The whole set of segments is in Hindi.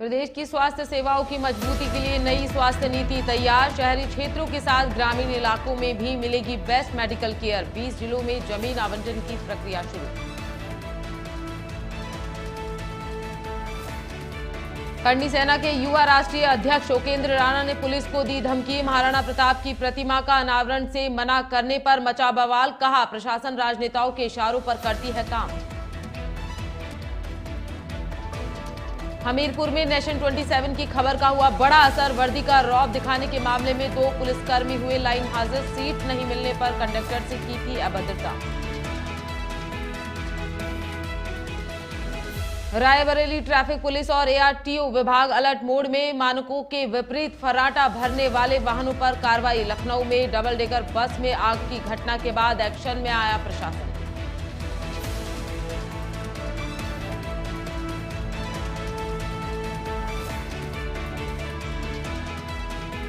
प्रदेश की स्वास्थ्य सेवाओं की मजबूती के लिए नई स्वास्थ्य नीति तैयार। शहरी क्षेत्रों के साथ ग्रामीण इलाकों में भी मिलेगी बेस्ट मेडिकल केयर। 20 जिलों में जमीन आवंटन की प्रक्रिया शुरू। करनी सेना के युवा राष्ट्रीय अध्यक्ष उपेंद्र राणा ने पुलिस को दी धमकी। महाराणा प्रताप की प्रतिमा का अनावरण से मना करने पर मचा बवाल। कहा, प्रशासन राजनेताओं के इशारों पर करती है काम। हमीरपुर में नेशन 27 की खबर का हुआ बड़ा असर। वर्दी का रौब दिखाने के मामले में 2 पुलिसकर्मी हुए लाइन हाजिर। सीट नहीं मिलने पर कंडक्टर से की थी अभद्रता। रायबरेली ट्रैफिक पुलिस और ARTO विभाग अलर्ट मोड में। मानकों के विपरीत फर्राटा भरने वाले वाहनों पर कार्रवाई। लखनऊ में डबल डेकर बस में आग की घटना के बाद एक्शन में आया प्रशासन।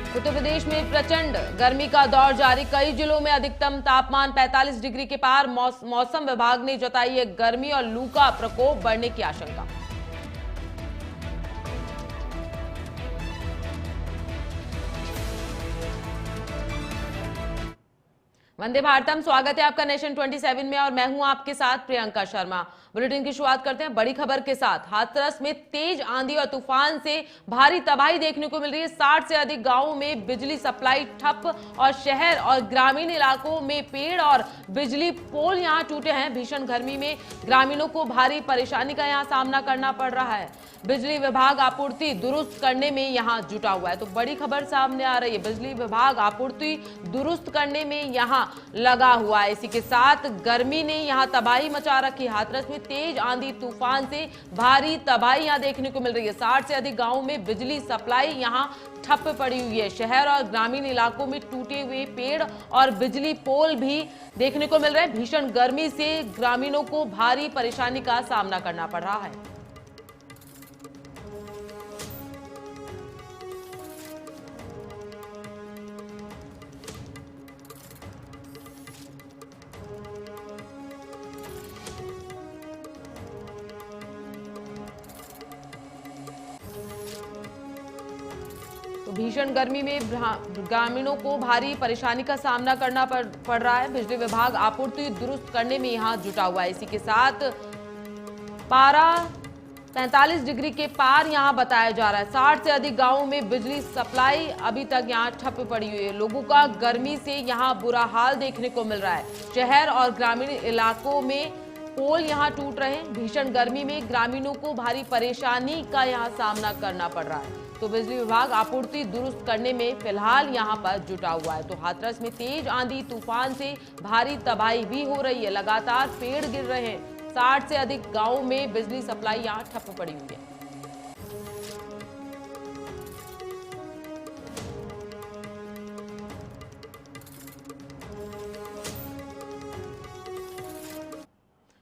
उत्तर प्रदेश में प्रचंड गर्मी का दौर जारी। कई जिलों में अधिकतम तापमान 45 डिग्री के पार। मौसम विभाग ने जताई है गर्मी और लू का प्रकोप बढ़ने की आशंका। वंदे भारतम, स्वागत है आपका नेशन 27 में और मैं हूं आपके साथ प्रियंका शर्मा। बुलेटिन की शुरुआत करते हैं बड़ी खबर के साथ। हाथरस में तेज आंधी और तूफान से भारी तबाही देखने को मिल रही है। 60 से अधिक गांवों में बिजली सप्लाई ठप और शहर और ग्रामीण इलाकों में पेड़ और बिजली पोल यहां टूटे हैं। भीषण गर्मी में ग्रामीणों को भारी परेशानी का यहां सामना करना पड़ रहा है। बिजली विभाग आपूर्ति दुरुस्त करने में यहां जुटा हुआ है। तो बड़ी खबर सामने आ रही है, बिजली विभाग आपूर्ति दुरुस्त करने में यहां लगा हुआ है। इसी के साथ गर्मी ने यहां तबाही मचा रखी। हाथरस में तेज आंधी तूफान से भारी तबाही यहां देखने को मिल रही है। 60 से अधिक गांवों में बिजली सप्लाई यहां ठप पड़ी हुई है। शहर और ग्रामीण इलाकों में टूटे हुए पेड़ और बिजली पोल भी देखने को मिल रहे हैं। भीषण गर्मी से ग्रामीणों को भारी परेशानी का सामना करना पड़ रहा है। भीषण गर्मी में ग्रामीणों को भारी परेशानी का सामना करना पड़ रहा है। बिजली विभाग आपूर्ति दुरुस्त करने में यहां जुटा हुआ है। इसी के साथ पारा 45 डिग्री के पार यहां बताया जा रहा है। 60 से अधिक गांवों में बिजली सप्लाई अभी तक यहां ठप पड़ी हुई है। लोगों का गर्मी से यहां बुरा हाल देखने को मिल रहा है। शहर और ग्रामीण इलाकों में पोल यहां टूट रहे हैं। भीषण गर्मी में ग्रामीणों को भारी परेशानी का यहां सामना करना पड़ रहा है। तो बिजली विभाग आपूर्ति दुरुस्त करने में फिलहाल यहां पर जुटा हुआ है। तो हाथरस में तेज आंधी तूफान से भारी तबाही भी हो रही है। लगातार पेड़ गिर रहे हैं। 60 से अधिक गांवों में बिजली सप्लाई यहां ठप पड़ी हुई है।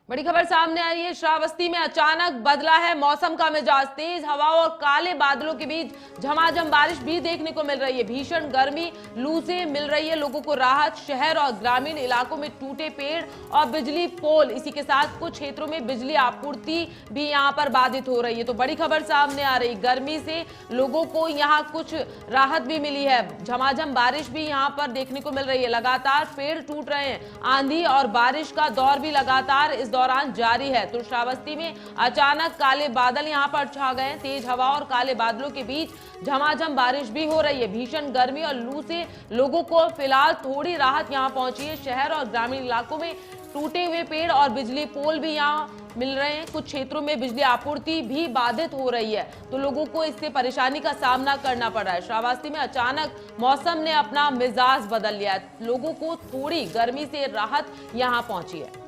बड़ी खबर सामने आ रही है। श्रावस्ती में अचानक बदला है मौसम का मिजाज। तेज हवा और काले बादलों के बीच झमाझम बारिश भी देखने को मिल रही है। भीषण गर्मी लू से मिल रही है लोगों को राहत। शहर और ग्रामीण इलाकों में टूटे पेड़ और बिजली पोल, इसी के साथ कुछ क्षेत्रों में बिजली आपूर्ति भी यहां पर बाधित हो रही है। तो बड़ी खबर सामने आ रही, गर्मी से लोगों को यहां कुछ राहत भी मिली है। झमाझम बारिश भी यहां पर देखने को मिल रही है। लगातार पेड़ टूट रहे हैं। आंधी और बारिश का दौर भी लगातार इस दौरान जारी है। तो श्रावस्ती में अचानक काले बादल यहां पर छा गए। तेज हवा और काले बादलों के बीच झमाझम बारिश भी हो रही है। भीषण गर्मी और लू से लोगों को फिलहाल थोड़ी राहत यहां पहुंची है। शहर और ग्रामीण इलाकों में टूटे हुए पेड़ और बिजली पोल भी यहां मिल रहे हैं। कुछ क्षेत्रों में बिजली आपूर्ति भी बाधित हो रही है। तो लोगों को इससे परेशानी का सामना करना पड़ रहा है। श्रावस्ती में अचानक मौसम ने अपना मिजाज बदल लिया है। लोगों को थोड़ी गर्मी से राहत यहां पहुंची है।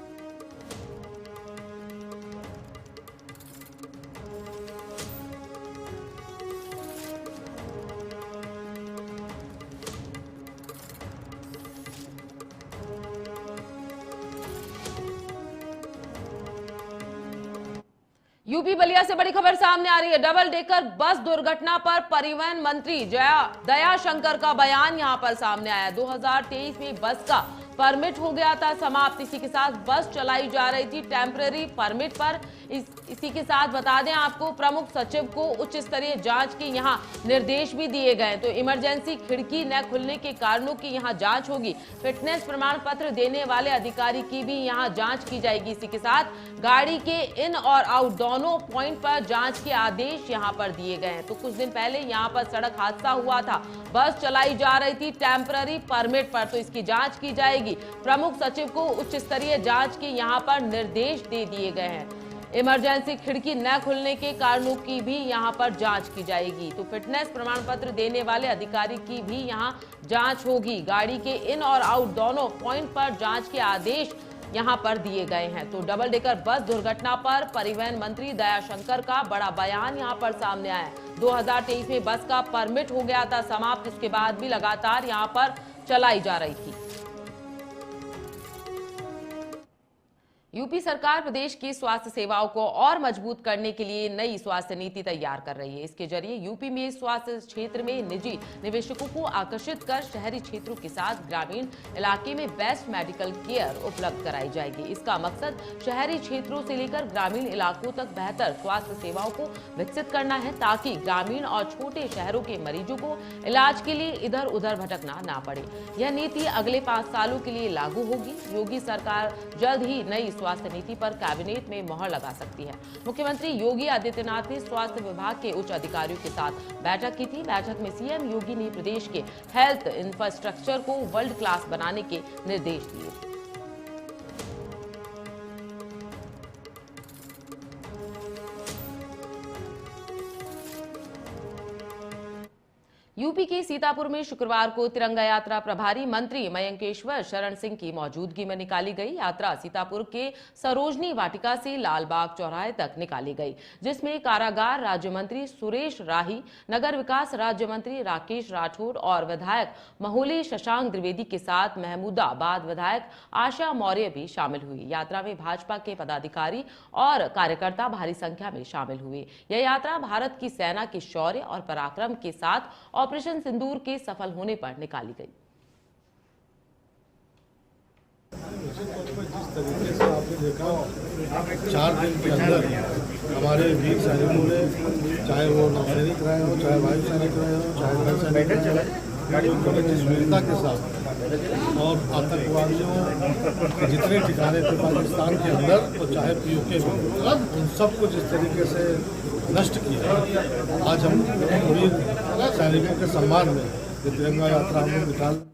यूपी बलिया से बड़ी खबर सामने आ रही है। डबल डेकर बस दुर्घटना पर परिवहन मंत्री दया शंकर का बयान यहां पर सामने आया। 2023 में बस का परमिट हो गया था समाप्त। इसी के साथ बस चलाई जा रही थी टेम्पररी परमिट पर। इसी के साथ बता दें आपको, प्रमुख सचिव को उच्च स्तरीय जांच के यहां निर्देश भी दिए गए। तो इमरजेंसी खिड़की न खुलने के कारणों की यहां जांच होगी। फिटनेस प्रमाण पत्र देने वाले अधिकारी की भी यहां जांच की जाएगी। इसी के साथ गाड़ी के इन और आउट दोनों पॉइंट पर जांच के आदेश यहां पर दिए गए हैं। तो कुछ दिन पहले यहां पर सड़क हादसा हुआ था, बस चलाई जा रही थी टेम्पररी परमिट पर, तो इसकी जांच की जाएगी। प्रमुख सचिव को उच्च स्तरीय जांच के यहां पर निर्देश दे दिए गए हैं। इमरजेंसी खिड़की न खुलने के कारणों की भी यहां पर जांच की जाएगी। तो फिटनेस प्रमाण पत्र देने वाले अधिकारी की भी यहां जांच होगी। गाड़ी के इन और आउट दोनों पॉइंट पर जांच के आदेश यहां पर दिए गए हैं। तो डबल डेकर बस दुर्घटना पर परिवहन मंत्री दयाशंकर का बड़ा बयान यहां पर सामने आया है। 2023 में बस का परमिट हो गया था समाप्त, इसके बाद भी लगातार यहां पर चलाई जा रही थी। यूपी सरकार प्रदेश की स्वास्थ्य सेवाओं को और मजबूत करने के लिए नई स्वास्थ्य नीति तैयार कर रही है। इसके जरिए यूपी में स्वास्थ्य क्षेत्र में निजी निवेशकों को आकर्षित कर शहरी क्षेत्रों के साथ ग्रामीण इलाके में बेस्ट मेडिकल केयर उपलब्ध कराई जाएगी। इसका मकसद शहरी क्षेत्रों से लेकर ग्रामीण इलाकों तक बेहतर स्वास्थ्य सेवाओं को विकसित करना है, ताकि ग्रामीण और छोटे शहरों के मरीजों को इलाज के लिए इधर उधर भटकना ना पड़े। यह नीति अगले 5 सालों के लिए लागू होगी। योगी सरकार जल्द ही नई स्वास्थ्य नीति पर कैबिनेट में मोहर लगा सकती है। मुख्यमंत्री योगी आदित्यनाथ ने स्वास्थ्य विभाग के उच्च अधिकारियों के साथ बैठक की थी। बैठक में सीएम योगी ने प्रदेश के हेल्थ इंफ्रास्ट्रक्चर को वर्ल्ड क्लास बनाने के निर्देश दिए। यूपी के सीतापुर में शुक्रवार को तिरंगा यात्रा प्रभारी मंत्री मयंकेश्वर शरण सिंह की मौजूदगी में निकाली गई। यात्रा सीतापुर के सरोजनी वाटिका से लालबाग चौराहे तक निकाली गई, जिसमें कारागार राज्य मंत्री सुरेश राही, नगर विकास राज्य मंत्री राकेश राठौर और विधायक महुली शशांक द्विवेदी के साथ महमूदाबाद विधायक आशा मौर्य भी शामिल हुई। यात्रा में भाजपा के पदाधिकारी और कार्यकर्ता भारी संख्या में शामिल हुए। यह यात्रा भारत की सेना के शौर्य और पराक्रम के साथ ऑपरेशन सिंदूर के सफल होने पर निकाली गई। जिस तरीके से आपने देखा 4 दिन के अंदर हमारे वीर सैनिकों ने, चाहे वो नौसैनिक रहे हो, चाहे वायुसैनिक रहे हो, चाहे थल सैनिक रहे हो, बड़ी जिस वीरता के साथ और आतंकवादियों जितने ठिकाने थे पाकिस्तान के अंदर और चाहे पीओके में, उन सबको जिस तरीके से नष्ट किया। आज हम वीर सैनिकों के सम्मान में ये तिरंगा यात्रा हम निकाल।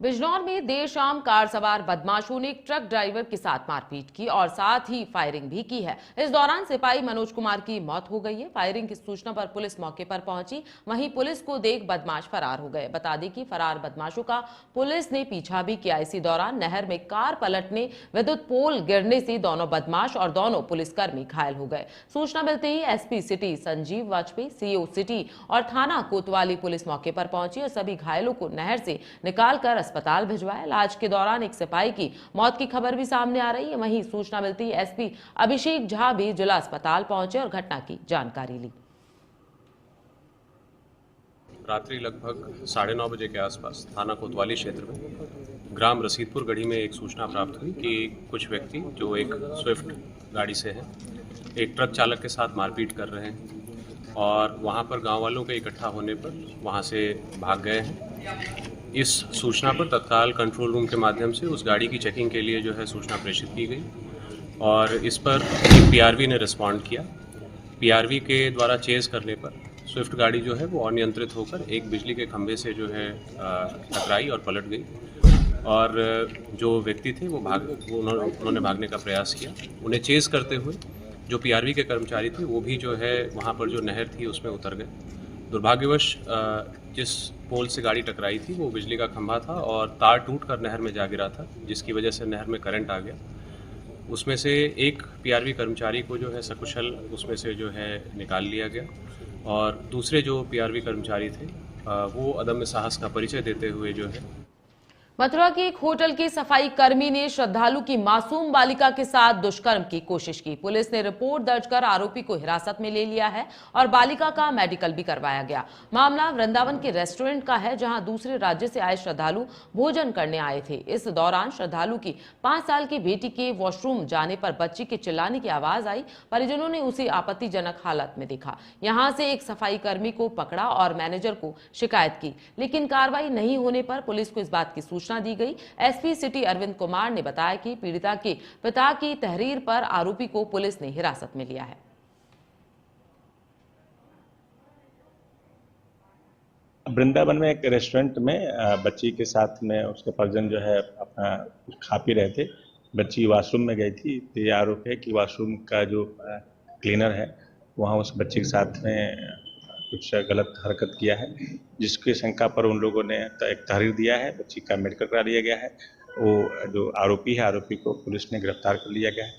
बिजनौर में देर शाम कार सवार बदमाशों ने ट्रक ड्राइवर के साथ मारपीट की और साथ ही फायरिंग भी की है। इस दौरान सिपाही मनोज कुमार की मौत हो गई है। फायरिंग की सूचना पर पुलिस मौके पर पहुंची, वहीं पुलिस को देख बदमाश फरार हो गए। बता दें कि फरार बदमाशों का पुलिस ने पीछा भी किया। इसी दौरान नहर में कार पलटने, विद्युत पोल गिरने से दोनों बदमाश और दोनों पुलिसकर्मी घायल हो गए। सूचना मिलते ही SP city Sanjeev Vajpayee, CO city और थाना कोतवाली पुलिस मौके पर पहुंची और सभी घायलों को नहर से निकालकर अस्पताल भिजवाया। इलाज के दौरान एक सिपाही की मौत की खबर भी सामने आ रही है। वहीं सूचना मिलती है एसपी अभिषेक झा भी जिला अस्पताल पहुंचे और घटना की जानकारी ली। रात्रि लगभग 9:30 बजे के आसपास थाना कोतवाली क्षेत्र में ग्राम रसीदपुर गढ़ी में एक सूचना प्राप्त हुई कि कुछ व्यक्ति जो एक स्विफ्ट गाड़ी से हैं, एक ट्रक चालक के साथ मारपीट कर रहे हैं और वहां पर गांव वालों के इकट्ठा होने पर वहां से भाग गए हैं। इस सूचना पर तत्काल कंट्रोल रूम के माध्यम से उस गाड़ी की चेकिंग के लिए जो है सूचना प्रेषित की गई और इस पर एक पीआरवी ने रिस्पॉन्ड किया। पीआरवी के द्वारा चेज़ करने पर स्विफ्ट गाड़ी जो है वो अनियंत्रित होकर एक बिजली के खंभे से जो है टकराई और पलट गई और जो व्यक्ति थे वो उन्होंने भागने का प्रयास किया। उन्हें चेज़ करते हुए जो पीआरवी के कर्मचारी थे वो भी जो है वहाँ पर जो नहर थी उसमें उतर गए। दुर्भाग्यवश जिस पोल से गाड़ी टकराई थी वो बिजली का खंभा था और तार टूटकर नहर में जा गिरा था, जिसकी वजह से नहर में करंट आ गया। उसमें से एक पीआरवी कर्मचारी को जो है सकुशल उसमें से जो है निकाल लिया गया और दूसरे जो पीआरवी कर्मचारी थे वो अदम्य साहस का परिचय देते हुए जो है मथुरा के एक होटल के सफाई कर्मी ने श्रद्धालु की मासूम बालिका के साथ दुष्कर्म की कोशिश की। पुलिस ने रिपोर्ट दर्ज कर आरोपी को हिरासत में ले लिया है और बालिका का मेडिकल भी करवाया गया। मामला वृंदावन के रेस्टोरेंट का है, जहां दूसरे राज्य से आए श्रद्धालु भोजन करने आए थे। इस दौरान श्रद्धालु की 5 साल की बेटी के वॉशरूम जाने पर बच्ची के चिल्लाने की आवाज आई। परिजनों ने उसे आपत्तिजनक हालत में देखा। यहां से एक सफाई कर्मी को पकड़ा और मैनेजर को शिकायत की, लेकिन कार्रवाई नहीं होने पर पुलिस को इस बात की सूचना दी गई। एसपी सिटी अरविंद कुमार ने बताया कि पीड़िता के पिता की तहरीर पर आरोपी को पुलिस ने हिरासत में लिया है। वृंदावन में एक रेस्टोरेंट में बच्ची के साथ में उसके परिजन जो है अपना खा पी रहे थे। बच्ची वॉशरूम में गई थी, तो ये आरोप है कि वॉशरूम का जो क्लीनर है वहाँ उस बच्ची के साथ में कुछ गलत हरकत किया है, जिसकी शंका पर उन लोगों ने एक तहरीर दिया है। बच्ची का मेडिकल करा लिया गया है। वो जो आरोपी है, आरोपी को पुलिस ने गिरफ्तार कर लिया गया है।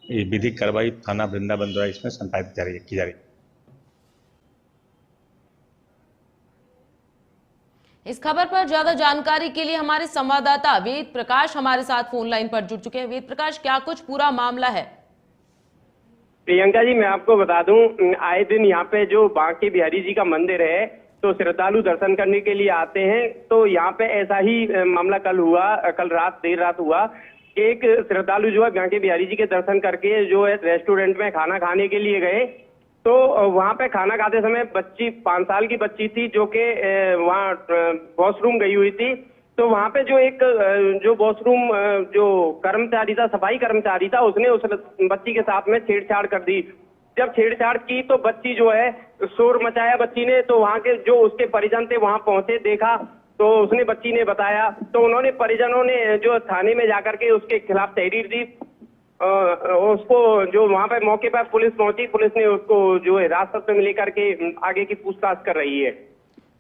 ये विधिक कार्रवाई थाना वृंदावन द्वारा इसमें संपादित की जा रही है। इस खबर पर ज्यादा जानकारी के लिए हमारे संवाददाता वेद प्रकाश हमारे साथ फोन लाइन पर जुड़ चुके हैं। वेद प्रकाश, क्या कुछ पूरा मामला है? प्रियंका जी, मैं आपको बता दूं, आए दिन यहाँ पे जो बांके बिहारी जी का मंदिर है तो श्रद्धालु दर्शन करने के लिए आते हैं। तो यहाँ पे ऐसा ही मामला कल रात देर रात हुआ कि एक श्रद्धालु जो है बांके बिहारी जी के दर्शन करके जो है रेस्टोरेंट में खाना खाने के लिए गए। तो वहाँ पे खाना खाते समय बच्ची 5 साल की बच्ची थी जो कि वहाँ वॉशरूम गई हुई थी। तो वहाँ पे जो एक जो वॉशरूम जो कर्मचारी था, सफाई कर्मचारी था, उसने उस बच्ची के साथ में छेड़छाड़ कर दी। जब छेड़छाड़ की तो बच्ची जो है शोर मचाया बच्ची ने। तो वहाँ के जो उसके परिजन थे वहाँ पहुंचे, देखा तो उसने बच्ची ने बताया। तो उन्होंने परिजनों ने जो थाने में जाकर के उसके खिलाफ तहरीर दी। उसको जो वहाँ पे मौके पर पुलिस पहुंची, पुलिस ने उसको जो है हिरासत में लेकर के आगे की पूछताछ कर रही है।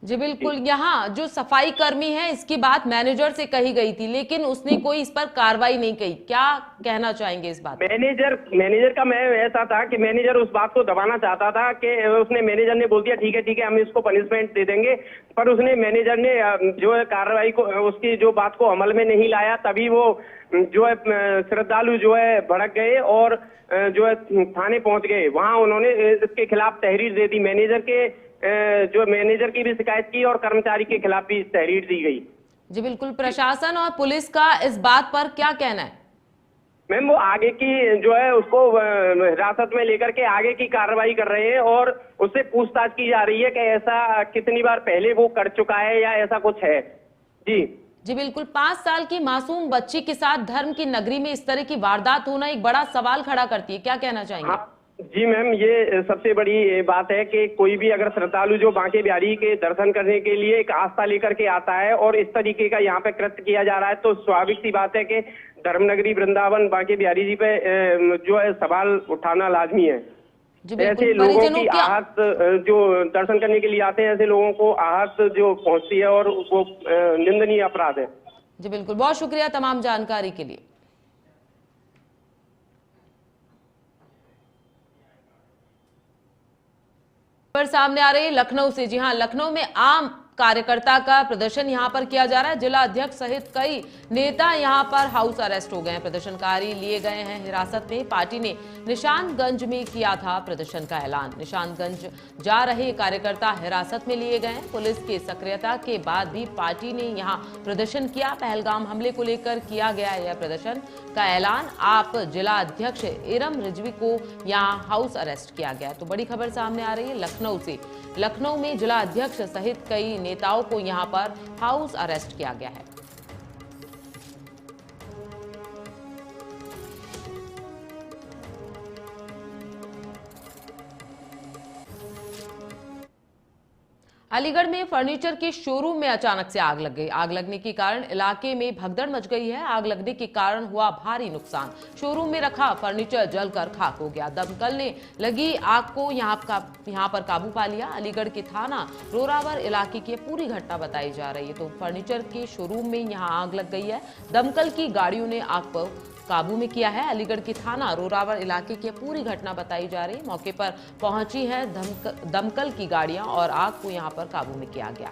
जी बिल्कुल। यहाँ जो सफाई कर्मी है इसकी बात मैनेजर से कही गई थी, लेकिन उसने कोई इस पर कार्रवाई नहीं की। क्या कहना चाहेंगे इस बात? मैनेजर का मैं ऐसा था कि मैनेजर उस बात को दबाना चाहता था कि मैनेजर ने बोल दिया ठीक है हम इसको पनिशमेंट दे देंगे, पर उसने मैनेजर ने जो है कार्रवाई को, उसकी जो बात को अमल में नहीं लाया। तभी वो जो है श्रद्धालु जो है भड़क गए और जो है थाने पहुंच गए। वहां उन्होंने इसके खिलाफ तहरीर दे दी। मैनेजर की भी शिकायत की और कर्मचारी के खिलाफ भी तहरीर दी गई। जी बिल्कुल। प्रशासन और पुलिस का इस बात पर क्या कहना है? मैम, वो आगे की जो है उसको हिरासत में लेकर के आगे की कार्रवाई कर रहे हैं और उससे पूछताछ की जा रही है कि ऐसा कितनी बार पहले वो कर चुका है या ऐसा कुछ है। जी बिल्कुल। 5 साल की मासूम बच्ची के साथ धर्म की नगरी में इस तरह की वारदात होना एक बड़ा सवाल खड़ा करती है। क्या कहना चाहेंगे? हाँ जी मैम, ये सबसे बड़ी बात है कि कोई भी अगर श्रद्धालु जो बांके बिहारी के दर्शन करने के लिए एक आस्था लेकर के आता है और इस तरीके का यहाँ पे कृत्य किया जा रहा है, तो स्वाभाविक सी बात है कि धर्मनगरी वृंदावन बांके बिहारी जी पे जो है सवाल उठाना लाजमी है। ऐसे लोगों की आहत जो दर्शन करने के लिए आते हैं, ऐसे लोगों को आहत जो पहुंचती है और वो निंदनीय अपराध है। जी बिल्कुल। बहुत शुक्रिया तमाम जानकारी के लिए। पर सामने आ रही है लखनऊ से। जी हां, लखनऊ में आम कार्यकर्ता का प्रदर्शन यहां पर किया जा रहा है। जिला अध्यक्ष सहित कई नेता यहां पर हाउस अरेस्ट हो गए हैं। प्रदर्शनकारी लिए गए हैं हिरासत में। पार्टी ने निशानगंज में किया था प्रदर्शन का ऐलान। निशानगंज जा रहे कार्यकर्ता हिरासत में लिए गए हैं। पुलिस की सक्रियता के बाद भी पार्टी ने यहां प्रदर्शन किया। पहलगाम हमले को लेकर किया गया यह प्रदर्शन का ऐलान। आप जिला अध्यक्ष इरम रिजवी को यहां हाउस अरेस्ट किया गया। तो बड़ी खबर सामने आ रही है लखनऊ से। लखनऊ में जिला अध्यक्ष सहित कई नेताओं को यहां पर हाउस अरेस्ट किया गया है। अलीगढ़ में फर्नीचर के शोरूम में अचानक से आग लग गई। आग लगने के कारण इलाके में भगदड़ मच गई है। आग लगने के कारण हुआ भारी नुकसान। शोरूम में रखा फर्नीचर जलकर खाक हो गया। दमकल ने लगी आग को यहां पर काबू पा लिया। अलीगढ़ के थाना रोरावर इलाके की पूरी घटना बताई जा रही है। तो फर्नीचर के शोरूम में यहां आग लग गई है। दमकल की गाड़ियों ने आग पर काबू में किया है। अलीगढ़ के थाना रोरावर इलाके की पूरी घटना बताई जा रही है। मौके पर पहुंची है दमकल की गाड़ियां और आग को यहां पर काबू में किया गया।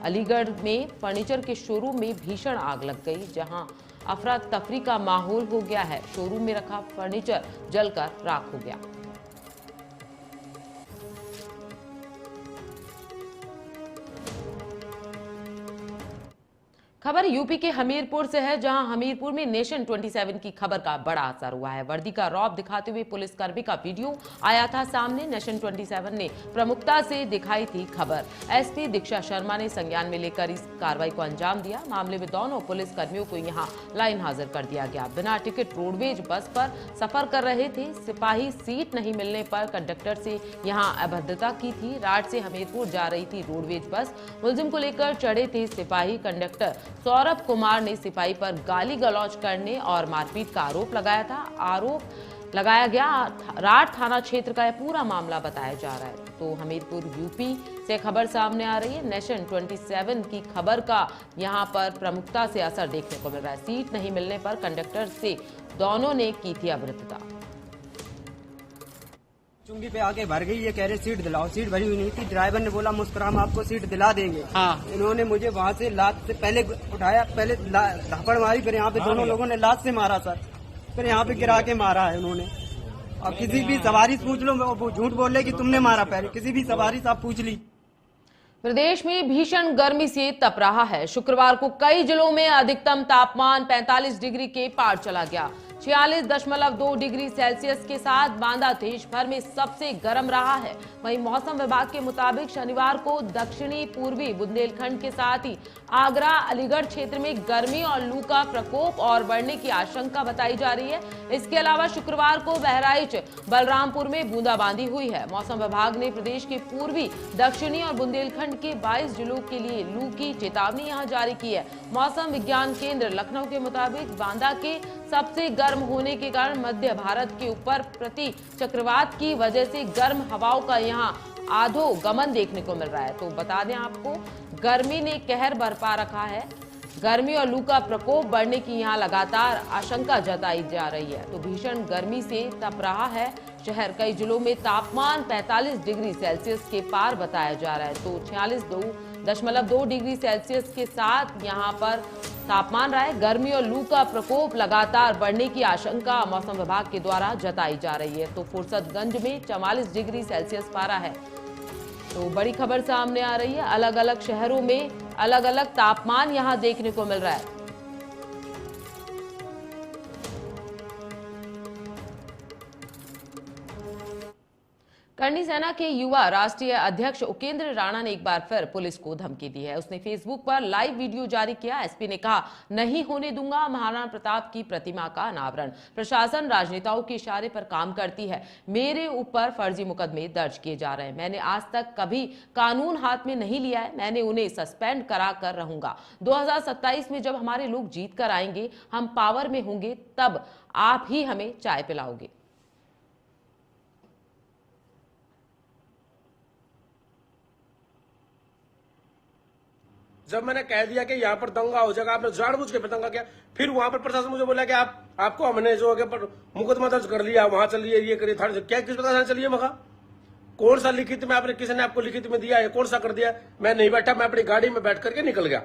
अलीगढ़ में फर्नीचर के शोरूम में भीषण आग लग गई, जहां अफरा तफरी का माहौल हो गया है। शोरूम में रखा फर्नीचर जलकर राख हो गया। खबर यूपी के हमीरपुर से है, जहां हमीरपुर में नेशन 27 की खबर का बड़ा असर हुआ है। वर्दी का रौब दिखाते हुए पुलिसकर्मी का वीडियो आया था सामने। नेशन 27 ने प्रमुखता से दिखाई थी खबर। एसपी दीक्षा शर्मा ने संज्ञान में लेकर इस कार्रवाई को अंजाम दिया। मामले में दोनों पुलिसकर्मियों को यहां लाइन हाजिर कर दिया गया। बिना टिकट रोडवेज बस पर सफर कर रहे थे सिपाही। सीट नहीं मिलने पर कंडक्टर से यहां अभद्रता की थी। राट से हमीरपुर जा रही थी रोडवेज बस। मुलजिम को लेकर चढ़े थे सिपाही। कंडक्टर सौरभ कुमार ने सिपाही पर गाली गलौज करने और मारपीट का आरोप लगाया था। आरोप लगाया गया। राट थाना क्षेत्र का यह पूरा मामला बताया जा रहा है। तो हमीरपुर यूपी से खबर सामने आ रही है। नेशन 27 की खबर का यहां पर प्रमुखता से असर देखने को मिल रहा है। सीट नहीं मिलने पर कंडक्टर से दोनों ने की थी अभद्रता। चुंगी पे आके भर गई, ये कह रहे सीट दिलाओ। सीट भरी हुई नहीं थी। ड्राइवर ने बोला मुस्कुरा हम आपको सीट दिला देंगे। हाँ। इन्होंने मुझे वहाँ से लात से पहले उठाया, पहले धक्कड़ मारी, फिर यहाँ पे दोनों लोगों ने लात से मारा सर, फिर यहाँ पे गिरा के मारा है उन्होंने। अब किसी भी सवारी से पूछ लो, वो झूठ बोल रहे कि तुमने मारा। पहले किसी भी सवारी से आप पूछ ली। प्रदेश में भीषण गर्मी से तप रहा है। शुक्रवार को कई जिलों में अधिकतम तापमान 45 डिग्री के पार चला गया। 46.2 डिग्री सेल्सियस के साथ बांदा देश भर में सबसे गर्म रहा है। वहीं मौसम विभाग के मुताबिक शनिवार को दक्षिणी पूर्वी बुंदेलखंड के साथ ही आगरा, अलीगढ़ क्षेत्र में गर्मी और लू का प्रकोप और बढ़ने की आशंका बताई जा रही है। इसके अलावा शुक्रवार को बहराइच, बलरामपुर में बूंदाबांदी हुई है। मौसम विभाग ने प्रदेश के पूर्वी, दक्षिणी और बुंदेलखंड के 22 जिलों के लिए लू की चेतावनी यहां जारी की है। मौसम विज्ञान केंद्र लखनऊ के मुताबिक बांदा के सबसे गर्म होने के कारण मध्य भारत के ऊपर प्रति चक्रवात की वजह से गर्म हवाओं का यहां आधो गमन देखने को मिल रहा है। तो बता दें आपको, गर्मी ने कहर बरपा रखा है। गर्मी और लू का प्रकोप बढ़ने की यहां लगातार आशंका जताई जा रही है। तो भीषण गर्मी से तप रहा है शहर। कई जिलों में तापमान 45 डिग्री सेल्सियस के पार बताया जा रहा है। तो 46.2 डिग्री सेल्सियस के साथ यहां पर तापमान रहा है। गर्मी और लू का प्रकोप लगातार बढ़ने की आशंका मौसम विभाग के द्वारा जताई जा रही है। तो फुर्सतगंज में 44 डिग्री सेल्सियस पारा है। तो बड़ी खबर सामने आ रही है। अलग अलग शहरों में अलग अलग तापमान यहां देखने को मिल रहा है। करनी सेना के युवा राष्ट्रीय अध्यक्ष उपेंद्र राणा ने एक बार फिर पुलिस को धमकी दी है। उसने फेसबुक पर लाइव वीडियो जारी किया। एसपी ने कहा, नहीं होने दूंगा महाराणा प्रताप की प्रतिमा का अनावरण। प्रशासन राजनेताओं के इशारे पर काम करती है। मेरे ऊपर फर्जी मुकदमे दर्ज किए जा रहे हैं। मैंने आज तक कभी कानून हाथ में नहीं लिया है। मैंने उन्हें सस्पेंड करा कर रहूंगा। 2027 में जब हमारे लोग जीत कर आएंगे, हम पावर में होंगे, तब आप ही हमें चाय पिलाओगे। जब मैंने कह दिया कि यहाँ पर दंगा हो जाएगा, आपने जानबूझ के दंगा किया। फिर वहां पर प्रशासन मुझे बोला कि आपको हमने जो है मुकदमा दर्ज कर लिया, वहां चलिए, ये करिए, थाने से। क्या किस प्रकार चलिए? मगा कौन सा लिखित में आपने, किसी ने आपको लिखित में दिया है? कौन सा कर दिया? मैं नहीं बैठा, मैं अपनी गाड़ी में बैठ करके निकल गया।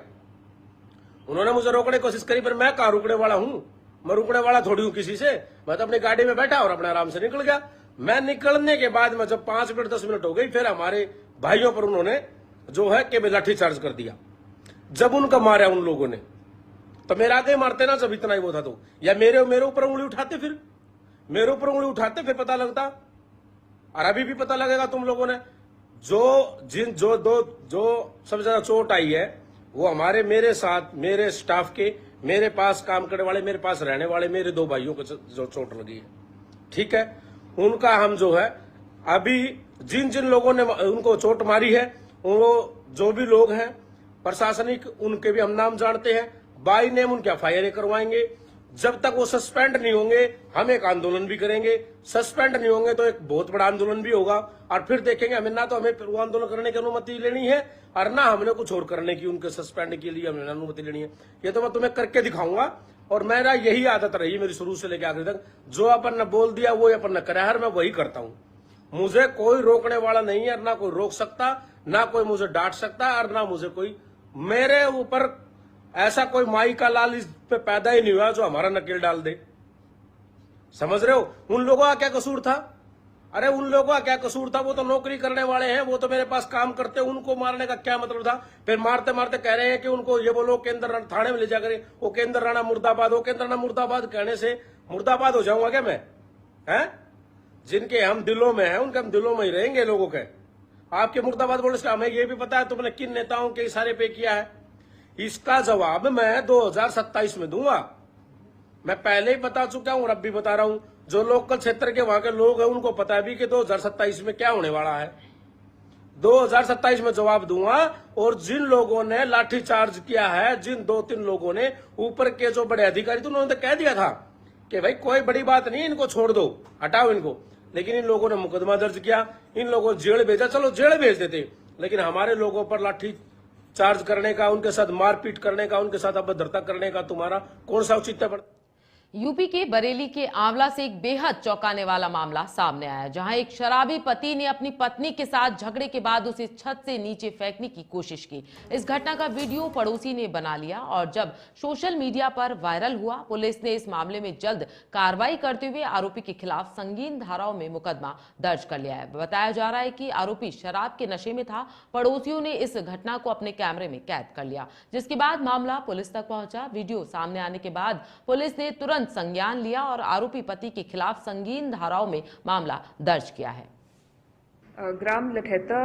उन्होंने मुझे रोकने की कोशिश करी, पर मैं कहाँ रुकने वाला हूँ? मैं रुकने वाला थोड़ी हूँ किसी से। मैं तो अपनी गाड़ी में बैठा और अपने आराम से निकल गया। मैं निकलने के बाद में जब 5 मिनट 10 मिनट हो गई, फिर हमारे भाइयों पर उन्होंने जो है कि लाठीचार्ज कर दिया। जब उनका मारा उन लोगों ने, तो मेरे आगे मारते ना, जब इतना ही वो था तो, या मेरे ऊपर उंगली उठाते, फिर मेरे ऊपर उंगली उठाते, फिर पता लगता। और अभी भी पता लगेगा तुम लोगों ने। जो सबसे ज्यादा चोट आई है वो हमारे, मेरे साथ, मेरे स्टाफ के, मेरे पास काम करने वाले, मेरे पास रहने वाले मेरे 2 भाइयों को जो चोट लगी है, ठीक है, उनका हम जो है अभी जिन लोगों ने उनको चोट मारी है, वो जो भी लोग हैं प्रशासनिक, उनके भी हम नाम जानते हैं। बाई नेम उनके एफआईआर करवाएंगे। जब तक वो सस्पेंड नहीं होंगे, हम एक आंदोलन भी करेंगे। सस्पेंड नहीं होंगे तो एक बहुत बड़ा आंदोलन भी होगा। और फिर देखेंगे, हमें ना तो हमें वो आंदोलन करने की अनुमति लेनी है, और ना हमने कुछ और करने की, उनके सस्पेंड के लिए हमें अनुमति लेनी है। ये तो मैं तुम्हें करके दिखाऊंगा। और मेरा यही आदत रही मेरी शुरू से लेकर आखिर तक। जो अपन ने बोल दिया वो अपन ने करा है, मैं वही करता हूँ। मुझे कोई रोकने वाला नहीं है, ना कोई रोक सकता, ना कोई मुझे डांट सकता, और ना मुझे कोई मेरे ऊपर ऐसा कोई माई का लाल इस पे पैदा ही नहीं हुआ जो हमारा नकेल डाल दे। समझ रहे हो? उन लोगों का क्या कसूर था? अरे उन लोगों का क्या कसूर था? वो तो नौकरी करने वाले हैं, वो तो मेरे पास काम करते, उनको मारने का क्या मतलब था? फिर मारते मारते कह रहे हैं कि उनको ये बोलो केंद्र थाने में ले जाकर वो केंद्र राणा मुर्दाबाद, वो केंद्र राणा मुर्दाबाद कहने से मुर्दाबाद हो जाऊंगा क्या मैं? हैं? जिनके हम दिलों में हैं उनके हम दिलों में ही रहेंगे लोगों के। आपके मुर्दाबाद बोलने से हमें ये भी पता है तुमने किन नेताओं के इशारे पे किया है। इसका जवाब मैं 2027 में दूंगा। मैं पहले ही बता चुका हूं और अब भी बता रहा हूं। जो लोकल क्षेत्र के वहां के लोग हैं उनको पता है भी कि 2027 में क्या होने वाला है। 2027 में जवाब दूंगा। और जिन लोगों ने लाठीचार्ज किया है, जिन 2-3 लोगों ने ऊपर के जो बड़े अधिकारी थे उन्होंने तो कह दिया था कि भाई कोई बड़ी बात नहीं, इनको छोड़ दो, हटाओ इनको, लेकिन इन लोगों ने मुकदमा दर्ज किया, इन लोगों जेल भेजा। चलो जेल भेज देते, लेकिन हमारे लोगों पर लाठी चार्ज करने का, उनके साथ मारपीट करने का, उनके साथ अभद्रता करने का तुम्हारा कौन सा औचित्य पड़ता? यूपी के बरेली के आंवला से एक बेहद चौंकाने वाला मामला सामने आया, जहां एक शराबी पति ने अपनी पत्नी के साथ झगड़े के बाद उसे छत से नीचे फेंकने की कोशिश की। इस घटना का वीडियो पड़ोसी ने बना लिया और जब सोशल मीडिया पर वायरल हुआ, पुलिस ने इस मामले में जल्द कार्रवाई करते हुए आरोपी के खिलाफ संगीन धाराओं में मुकदमा दर्ज कर लिया है। बताया जा रहा है कि आरोपी शराब के नशे में था। पड़ोसियों ने इस घटना को अपने कैमरे में कैद कर लिया, जिसके बाद मामला पुलिस तक पहुंचा। वीडियो सामने आने के बाद पुलिस ने तुरंत संज्ञान लिया और आरोपी पति के खिलाफ संगीन धाराओं में मामला दर्ज किया है। ग्राम लठैता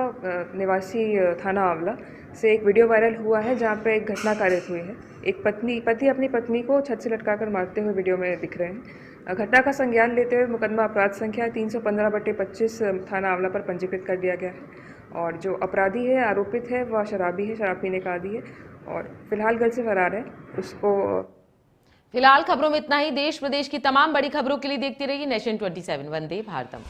निवासी थाना आंवला से एक वीडियो वायरल हुआ है जहां पे एक घटना कारित हुई है। एक पति अपनी पत्नी को छत से लटकाकर मारते हुए वीडियो में दिख रहे हैं। घटना का संज्ञान लेते हुए मुकदमा अपराध संख्या 315/25 थाना आंवला पर पंजीकृत कर दिया गया है और जो अपराधी है, आरोपित है, वह शराबी है, शराब पीने का आदी है और फिलहाल घर से फरार है। उसको फिलहाल खबरों में इतना ही। देश प्रदेश की तमाम बड़ी खबरों के लिए देखते रहिए नेशन 27। वंदे भारतम।